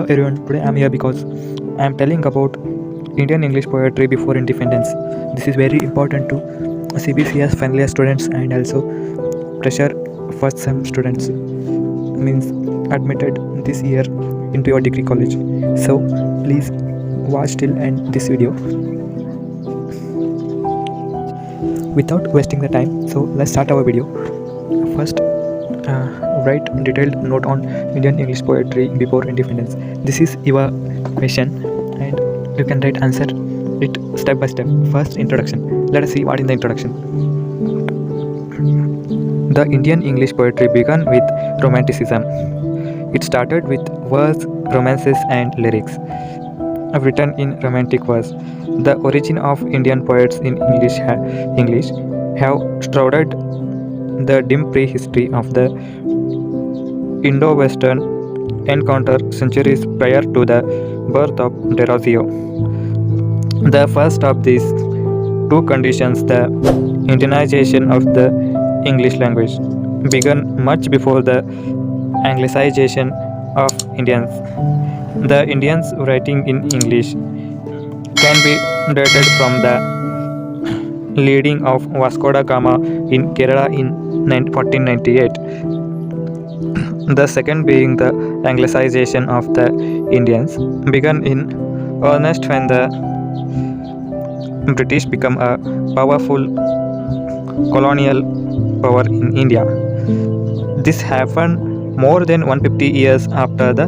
Hello everyone, today I'm here because I'm telling about Indian English poetry before independence. This is very important to CBCS final year students and also fresher first sem students, means admitted this year into your degree college. So please watch till end this video. Without wasting the time, so let's start our video. First, write detailed note on Indian English poetry before independence. This is your question and you can write answer it step by step. First, introduction. Let us see what in the introduction. The Indian English poetry began with Romanticism. It started with verse, romances and lyrics written in romantic verse. The origin of Indian poets in English have shrouded the dim prehistory of the Indo-Western encounter centuries prior to the birth of Derozio. The first of these two conditions, the Indianization of the English language, began much before the Anglicization of Indians. The Indians writing in English can be dated from the leading of Vasco da Gama in Kerala in 1498. The second being the Anglicization of the Indians began in earnest when the British became a powerful colonial power in India. This happened more than 150 years after the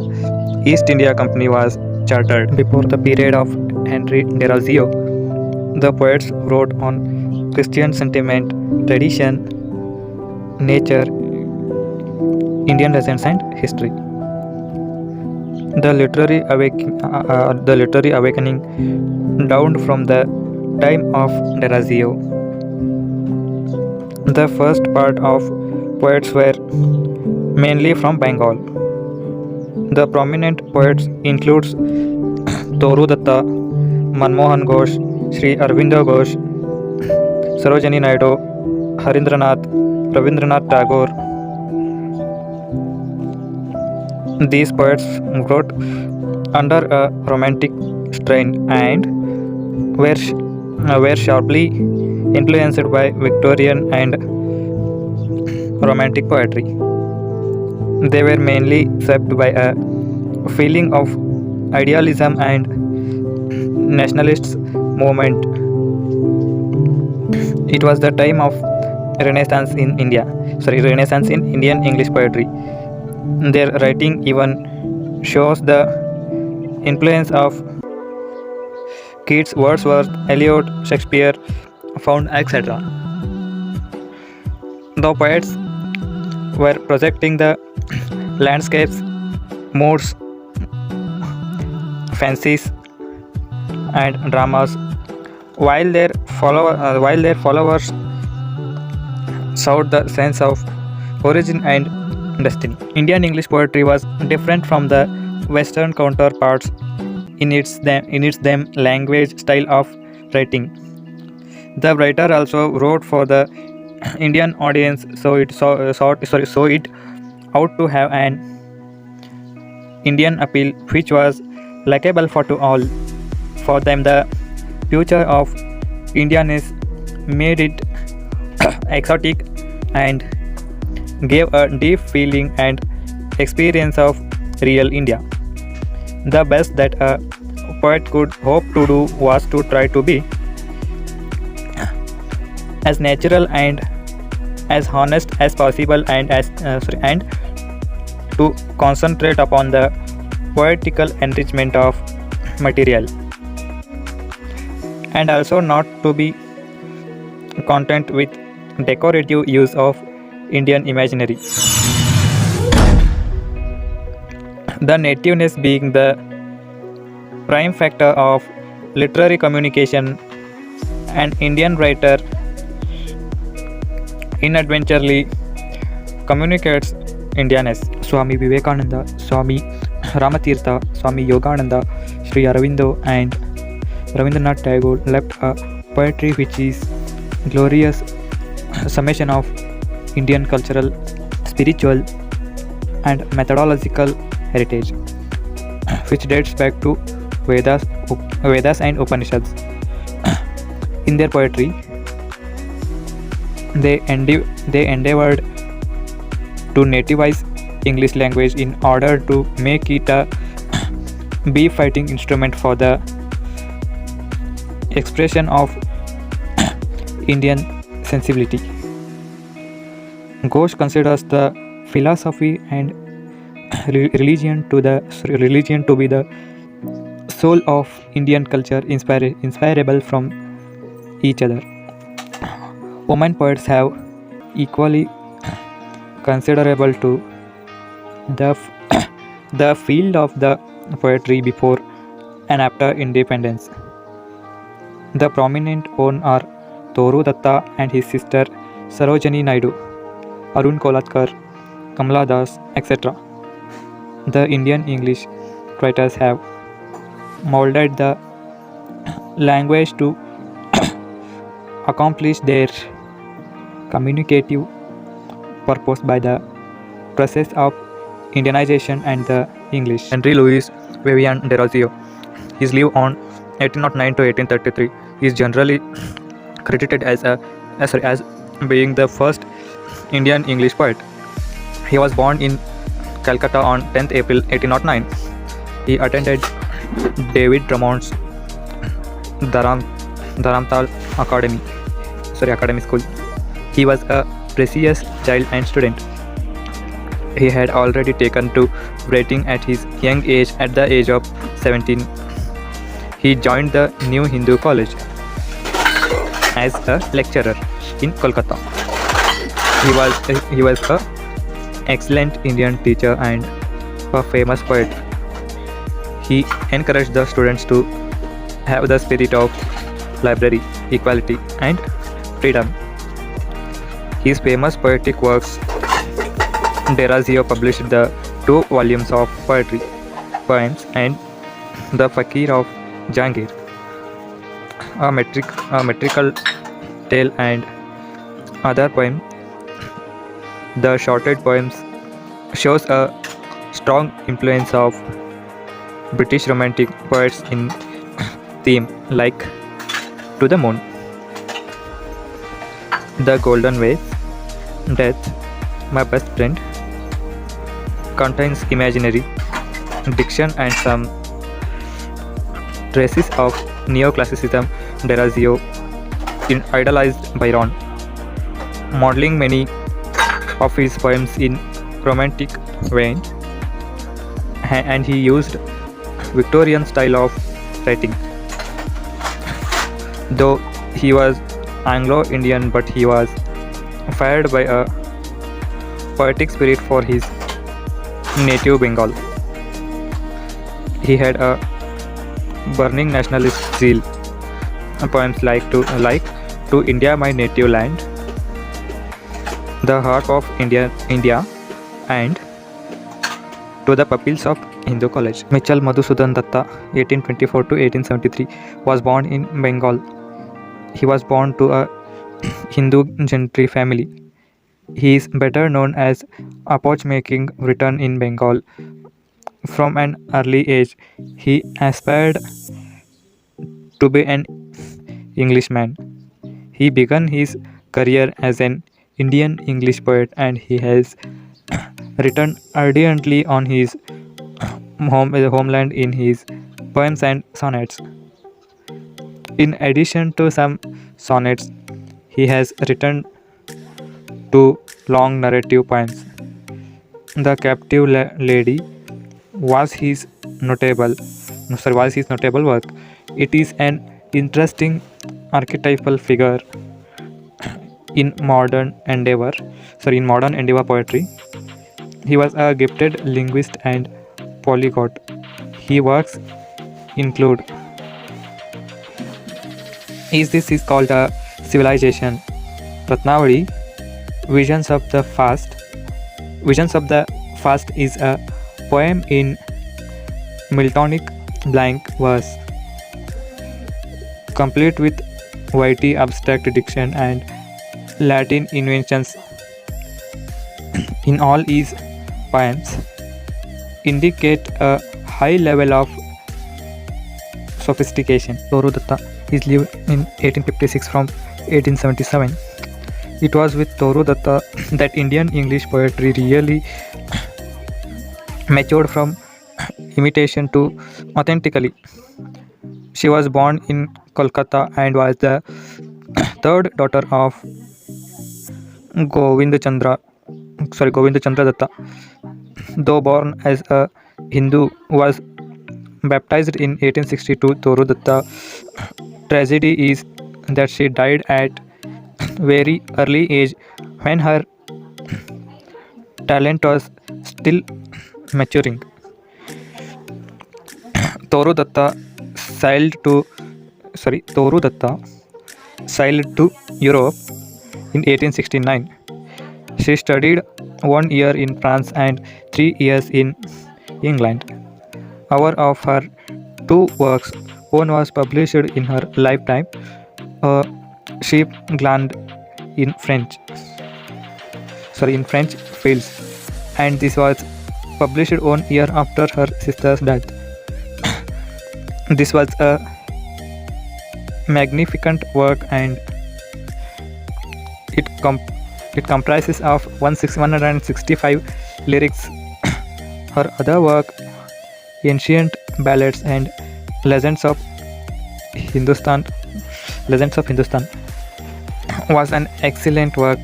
East India Company was chartered. Before the period of Henry Derozio, the poets wrote on Christian sentiment, tradition, nature, Indian legends and history. The literary awakening dawned from the time of Derozio. The first part of poets were mainly from Bengal. The prominent poets includes Toru Datta, Manmohan Ghosh, Sri Aurobindo Ghosh, Sarojini Naidu, Harindranath, Rabindranath Tagore. These poets wrote under a romantic strain and were sharply influenced by Victorian and Romantic poetry. They were mainly shaped by a feeling of idealism and nationalist movement. It was the time of Renaissance in Indian English poetry. Their writing even shows the influence of Keats, Wordsworth, Eliot, Shakespeare, Pound, etc. The poets were projecting the landscapes, moods, fancies, and dramas, while their followers sought the sense of origin and destiny. Indian English poetry was different from the Western counterparts in its language, style of writing. The writer also wrote for the Indian audience, so it ought to have an Indian appeal which was likable to all. For them, the future of Indianness made it exotic and gave a deep feeling and experience of real India. The best that a poet could hope to do was to try to be as natural and as honest as possible, and to concentrate upon the poetical enrichment of material, and also not to be content with decorative use of Indian imaginary. The nativeness being the prime factor of literary communication. An Indian writer inadvertently communicates Indianness. Swami Vivekananda, Swami Ramatirtha, Swami Yogananda, Sri Aurobindo and Rabindranath Tagore left a poetry which is glorious summation of Indian cultural, spiritual and methodological heritage. which dates back to Vedas and Upanishads. In their poetry, they endeavored to nativize English language in order to make it a beef fighting instrument for the expression of Indian sensibility. Ghosh considers the philosophy and religion to be the soul of Indian culture, inspirable from each other. Women poets have equally considerable to the the field of the poetry before and after independence. The prominent one are Toru Datta and his sister Sarojini Naidu, Arun Kolatkar, Kamala Das, etc. The Indian English writers have molded the language to accomplish their communicative purpose by the process of Indianization and the English. Henry Louis Vivian Derozio, his lived on 1809 to 1833, is generally credited as being the first Indian English poet. He was born in Calcutta on 10th April 1809. He attended David Drummond's Dharamtal Academy School. He was a precocious child and student. He had already taken to writing at his young age. At the age of 17, he joined the New Hindu College as a lecturer in Kolkata. He was an excellent Indian teacher and a famous poet. He encouraged the students to have the spirit of library, equality, and freedom. His famous poetic works, Derozio published the 2 volumes of poems, and The Fakir of Jahangir, a metrical tale, and other poems. The shorted poems shows a strong influence of British Romantic poets in theme, like To the Moon. The Golden Ways, Death, My Best Friend, contains imaginary diction and some traces of neoclassicism. Derozio idolized Byron, modeling many of his poems in romantic vein, and he used Victorian style of writing. Though he was Anglo-Indian, but he was fired by a poetic spirit for his native Bengal. He had a burning nationalist zeal. Poems like To India, My Native Land, The Heart of India, and To the Pupils of Hindu College. Mitchell Madhusudan Datta, 1824 to 1873, was born in Bengal. He was born to a Hindu gentry family. He is better known as a watchmaking written in Bengal. From an early age, he aspired to be an Englishman. He began his career as an Indian English poet, and he has written ardently on his homeland in his poems and sonnets. In addition to some sonnets, he has written 2 long narrative poems. The Captive Lady was his notable work. It is an interesting archetypal figure in modern endeavor poetry. He was a gifted linguist and polyglot. His works include This is called a civilization, Ratnavali, Visions of the Fast is a poem in Miltonic blank verse, complete with witty abstract diction and Latin inventions. In all his poems indicate a high level of sophistication. Toru Datta is lived in 1856 from 1877. It was with Toru Datta that Indian English poetry really matured from imitation to authentically. She was born in Kolkata and was the third daughter of Govind Chandra Datta. Though born as a Hindu, was baptized in 1862. Toru Datta tragedy is that she died at very early age when her talent was still maturing. Toru Datta Toru Datta sailed to Europe in 1869. She studied 1 year in France and 3 years in England. Our of her 2 works, one was published in her lifetime, a Sheep Gland in French fields, and this was published 1 year after her sister's death. This was a magnificent work, and it comprises of 165 lyrics. Her other work, Ancient Ballads and Legends of Hindustan, was an excellent work.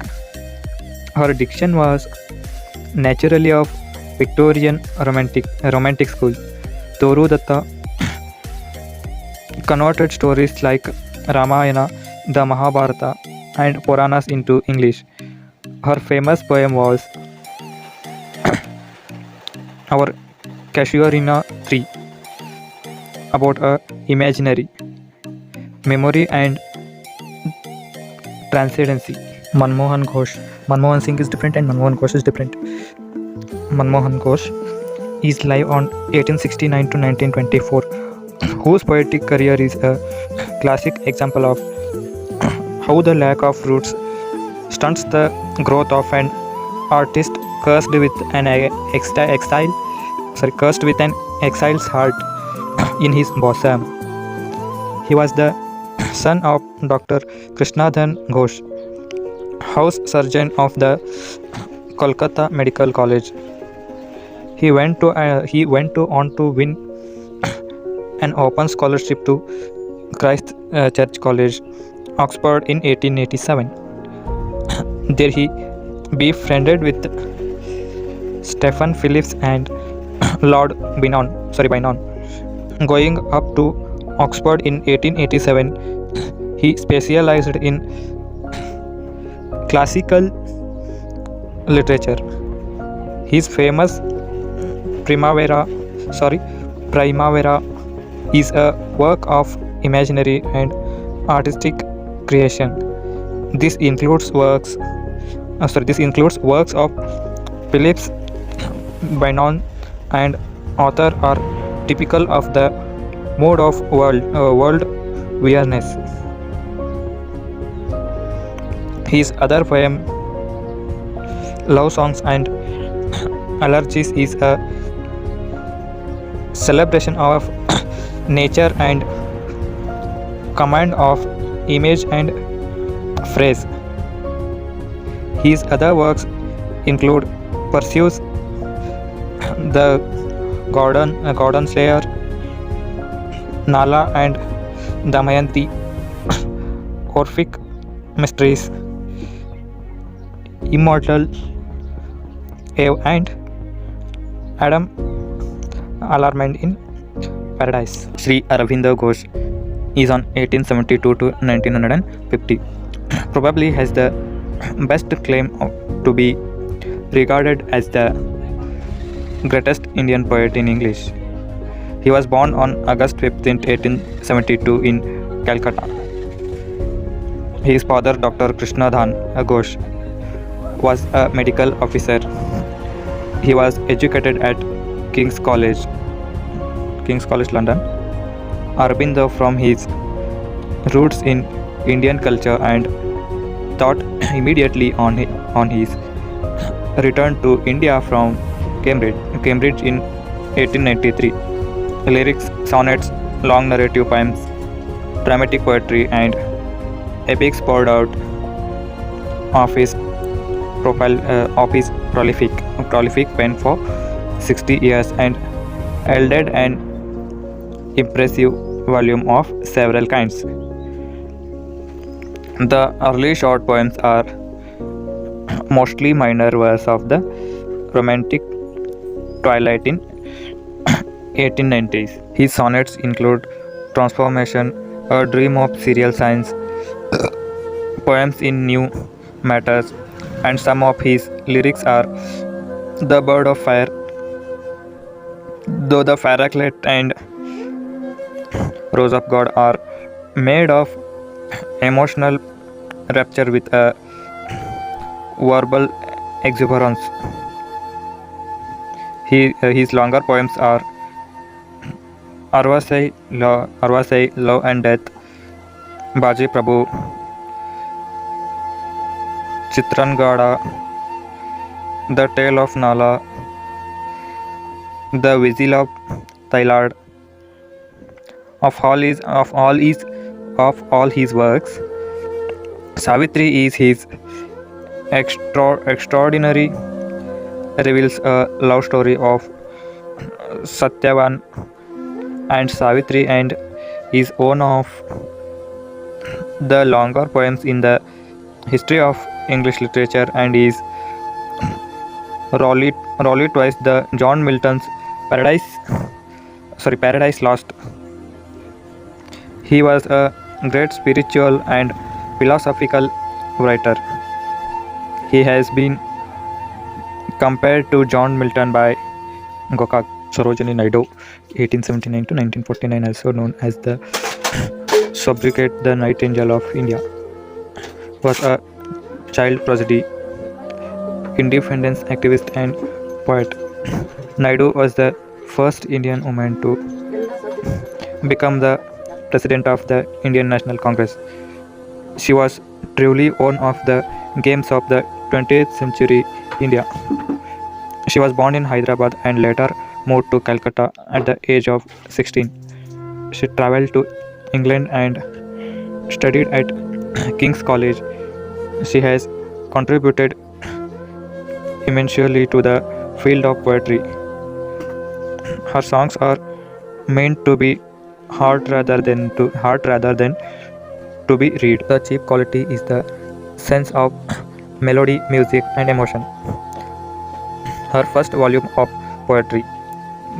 Her diction was naturally of Victorian romantic school. Toru Datta converted stories like Ramayana, the Mahabharata, and Puranas into English. Her famous poem was Our Casuarina 3, about a imaginary memory and transcendency. Manmohan Singh is different and Manmohan Ghosh is different. Manmohan Ghosh is alive on 1869 to 1924, whose poetic career is a classic example of how the lack of roots stunts the growth of an artist cursed with an exile's heart in his bosom. He was the son of Dr. Krishnadhan Ghosh, house surgeon of the Kolkata Medical College. He went on to win an open scholarship to Christ Church College, Oxford in 1887. There he befriended with Stephen Phillips and Lord Byron. Going up to Oxford in 1887, he specialized in classical literature. His famous Primavera is a work of imaginary and artistic creation. This includes works of Phillips, Byron, and author are typical of the mode of world weirdness. His other poem, Love Songs and Allergies, is a celebration of nature and command of image and phrase. His other works include Perseus, the Gordon Slayer, Nala and Damayanti, Orphic Mysteries, Immortal Eve, and Adam Alarmed in Paradise. Sri Aurobindo Ghosh is on 1872 to 1950. Probably has the best claim to be regarded as the greatest Indian poet in English. He was born on August 15, 1872 in Calcutta. His father, Dr. Krishnadhan Ghosh, was a medical officer. He was educated at King's College, London. Aurobindo, from his roots in Indian culture, and thought immediately on his return to India from Cambridge in 1893. lyrics, sonnets, long narrative poems, dramatic poetry, and epics poured out of his prolific pen for 60 years and yielded an impressive volume of several kinds. The early short poems are mostly minor verse of the romantic twilight in 1890s. His sonnets include Transformation, A Dream of Serial Science, poems in new matters, and some of his lyrics are The Bird of Fire, though the Paraclet and Rose of God are made of emotional rapture with a verbal exuberance. His longer poems are Arvasai, Love and Death, Baji Prabhu, Chitrangada, The Tale of Nala, The Vigil of Tailad. Of all his works, Savitri is his extraordinary reveals a love story of Satyavan and Savitri and is one of the longer poems in the history of English literature and is Raleigh twice the John Milton's Paradise Lost. He was a great spiritual and philosophical writer. He has been compared to John Milton by Gokak. Sarojini Naidu, 1879 to 1949, also known as the sobriquet the Nightingale of India, was a child prodigy, independence activist, and poet. Naidu was the first Indian woman to become the president of the Indian National Congress. She was truly one of the gems of the 20th century India. She was born in Hyderabad and later moved to Calcutta at the age of 16. She traveled to England and studied at King's College. She has contributed immensely to the field of poetry. Her songs are meant to be heard rather than to be read. The chief quality is the sense of melody, music, and emotion. Her first volume of poetry,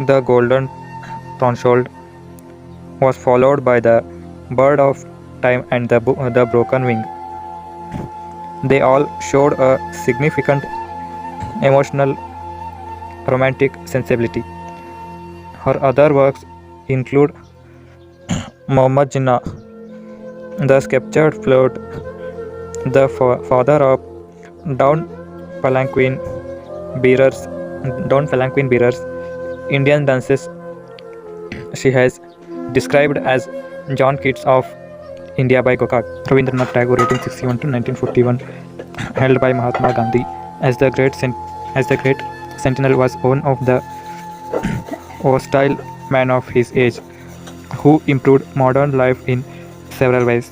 The Golden Threshold, was followed by The Bird of Time and The Broken Wing. They all showed a significant emotional romantic sensibility. Her other works include Muhammad Jinnah, The Sceptred Float, The Father of Down Palanquin Bearers, Indian Dances. She has described as John Keats of India by Gokak. Rabindranath Tagore, 1861 to 1941, held by Mahatma Gandhi as the great sentinel, was one of the hostile men of his age who improved modern life in several ways.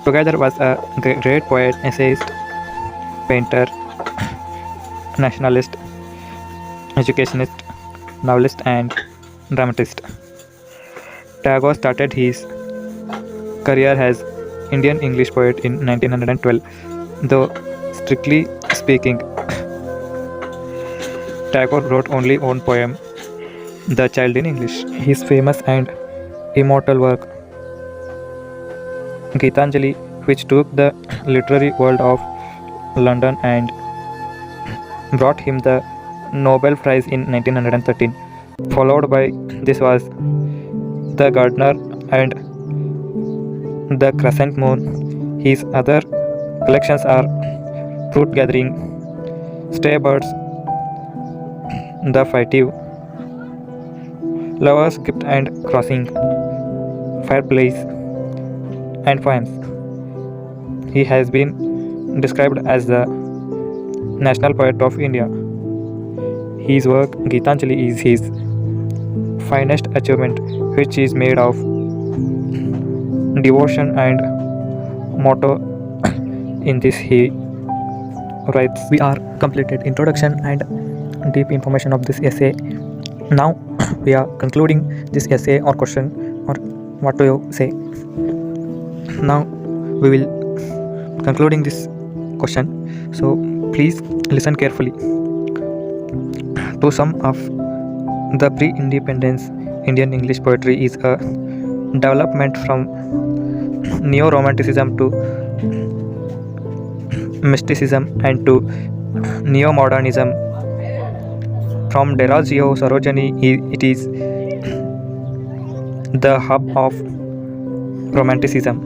Together was a great poet, essayist, painter, nationalist, educationist, novelist, and dramatist. Tagore started his career as Indian English poet in 1912, though strictly speaking, Tagore wrote only one poem, The Child in English. His famous and immortal work, Gitanjali, which took the literary world of London and brought him the Nobel Prize in 1913. Followed by this was The Gardener and The Crescent Moon. His other collections are Fruit Gathering, Stray Birds, The Fightive, Lover's Gift and Crossing, Fireplace, and Poems. He has been described as the national poet of India. His work, Gitanjali, is his finest achievement, which is made of devotion and motto. In this he writes, we are completed introduction and deep information of this essay. Now we are concluding this essay or question, or what do you say? Now we will concluding this question, so please listen carefully. To sum up, the pre-independence Indian English poetry is a development from neo-romanticism to mysticism and to neo-modernism. From Derasio Sarojini, it is the hub of romanticism.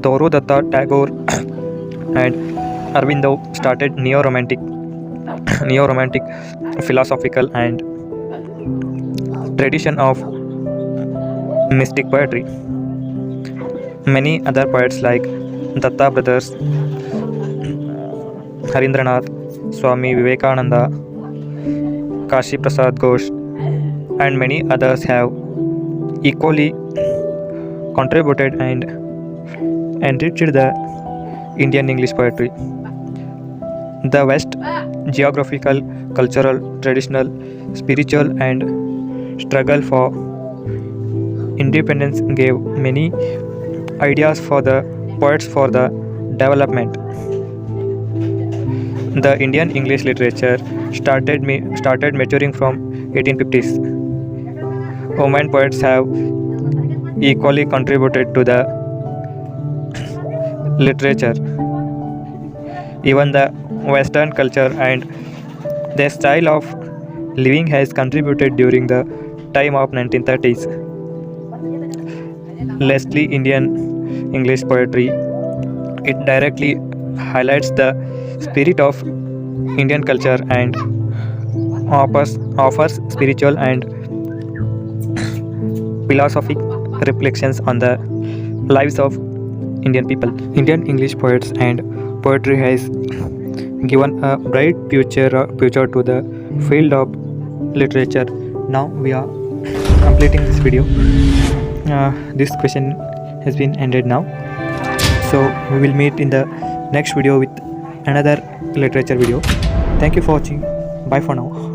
Toru Datta Tagore and Arvindo started neo-romantic philosophical and tradition of mystic poetry. Many other poets like Datta brothers, Harindranath, Swami Vivekananda, Kashi Prasad Ghosh, and many others have equally contributed and enriched the Indian English poetry. The West, geographical, cultural, traditional, spiritual, and struggle for independence gave many ideas for the poets for the development. The Indian English literature started maturing from 1850s. Women poets have equally contributed to the literature. Even the Western culture and their style of living has contributed during the time of 1930s. Lastly, Indian English poetry, it directly highlights the spirit of Indian culture and offers spiritual and philosophic reflections on the lives of Indian people. Indian English poets and poetry has given a bright future to the field of literature. Now we are completing this video. This question has been ended now. So we will meet in the next video with another literature video. Thank you for watching. Bye for now.